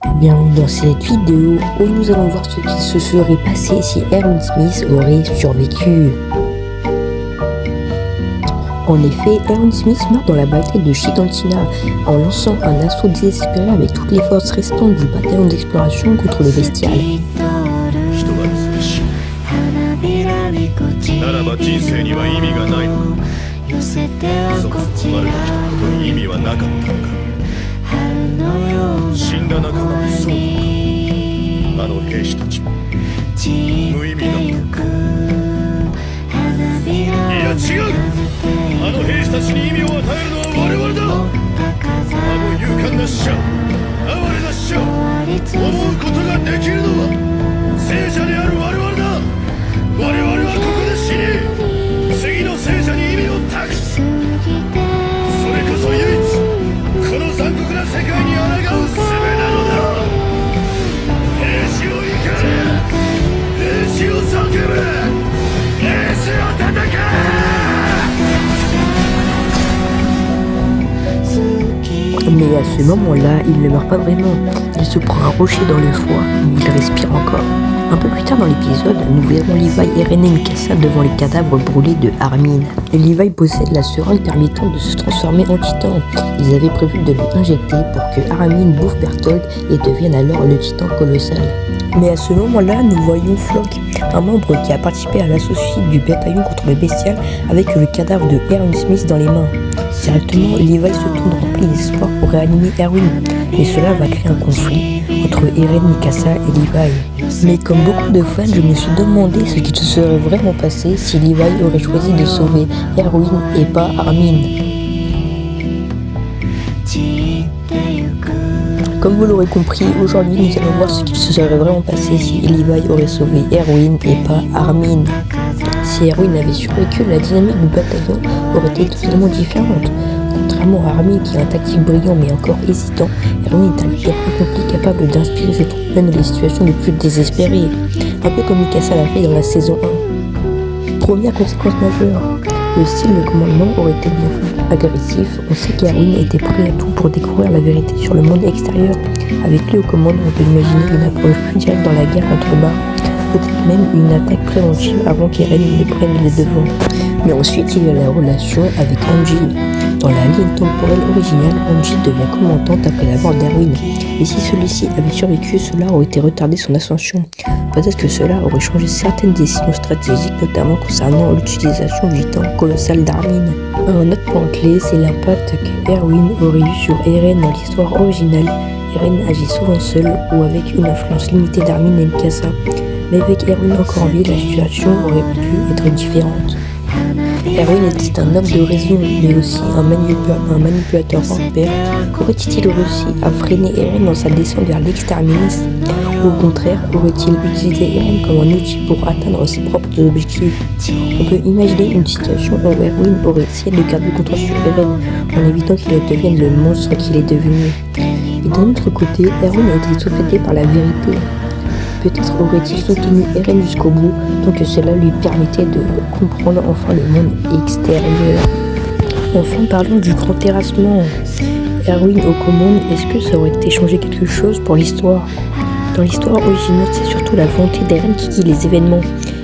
Bienvenue dans cette vidéo où nous allons voir ce qui se serait passé si Erwin Smith aurait survécu. En effet, Erwin Smith meurt dans la bataille de Chitantina en lançant un assaut désespéré avec toutes les forces restantes du bataillon d'exploration contre le bestial. Mais à ce moment-là, il ne meurt pas vraiment. Il se prend un rocher dans le foie, mais il respire encore. Un peu plus tard dans l'épisode, nous verrons Levi, Eren et Mikasa devant les cadavres brûlés de Armin. Levi possède la seringue permettant de se transformer en titan. Ils avaient prévu de lui injecter pour que Armin bouffe Bertholdt et devienne alors le titan colossal. Mais à ce moment-là, nous voyons Floch, un membre qui a participé à l'assaut suicide du bataillon contre le bestial avec le cadavre de Erwin Smith dans les mains. Directement, Levi se tourne rempli d'espoir pour réanimer Erwin, mais cela va créer un conflit entre Eren, Mikasa et Levi. Mais comme beaucoup de fans, je me suis demandé ce qui se serait vraiment passé si Levi aurait choisi de sauver Erwin et pas Armin. Comme vous l'aurez compris, aujourd'hui nous allons voir ce qui se serait vraiment passé si Levi aurait sauvé Erwin et pas Armin. Si Erwin avait survécu, la dynamique du bataillon aurait été totalement différente. Contrairement à Armin qui a un tactique brillant mais encore hésitant, Erwin est un leader accompli capable d'inspirer ses troupes même dans les situations les plus désespérées. Un peu comme Mikasa l'a fait dans la saison 1. Première conséquence majeure, le style de commandement aurait été bien plus agressif. On sait qu'Erwin était prêt à tout pour découvrir la vérité sur le monde extérieur. Avec lui aux commandes, on peut imaginer une approche plus directe dans la guerre contre Bar. Peut-être même une attaque préventive avant qu'Eren ne prenne les devants. Mais ensuite, il y a la relation avec Angie. Dans la ligne temporelle originale, Angie devient commandante après la mort d'Erwin. Et si celui-ci avait survécu, cela aurait été retardé son ascension. Peut-être que cela aurait changé certaines décisions stratégiques, notamment concernant l'utilisation du titan colossal d'Armin. Un autre point clé, c'est l'impact que Erwin aurait eu sur Eren dans l'histoire originale. Eren agit souvent seul ou avec une influence limitée d'Armin et Mikasa. Mais avec Erwin encore en vie, la situation aurait pu être différente. Erwin était un homme de raison, mais aussi un manipulateur hors pair. Aurait-il réussi à freiner Eren dans sa descente vers l'exterminus? Ou au contraire, aurait-il utilisé Eren comme un outil pour atteindre ses propres objectifs? On peut imaginer une situation où Erwin aurait essayé de garder le contrôle sur Eren en évitant qu'il ne devienne le monstre qu'il est devenu. Et d'un autre côté, Erwin a été obsédé par la vérité. Peut-être aurait-il soutenu Eren jusqu'au bout, tant que cela lui permettait de comprendre enfin le monde extérieur. Enfin, parlons du grand terrassement. Erwin aux commandes, est-ce que ça aurait été changé quelque chose pour l'histoire? Dans l'histoire originale, c'est surtout la volonté d'Eren qui guide les événements.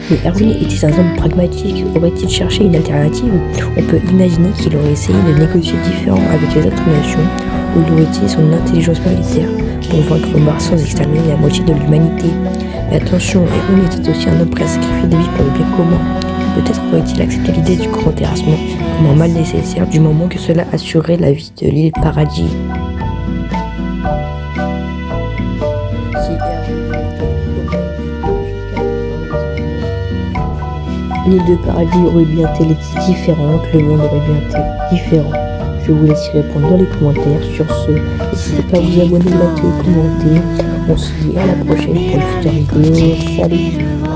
Mais Erwin était un homme pragmatique. Aurait-il cherché une alternative? On peut imaginer qu'il aurait essayé de négocier différemment avec les autres nations, ou il aurait utilisé son intelligence militaire pour vaincre Mars sans exterminer la moitié de l'humanité. Mais attention, Erwin était aussi un homme prêt à sacrifier des vies pour le bien commun. Peut-être aurait-il accepté l'idée du grand terrassement comme un mal nécessaire du moment que cela assurerait la vie de l'île Paradis. L'île de Paradis aurait bien été différente, le monde aurait bien été différent. Je vous laisse y répondre dans les commentaires. Sur ce, n'hésitez pas à vous abonner, liker et commenter. On se dit à la prochaine pour une future vidéo. Salut!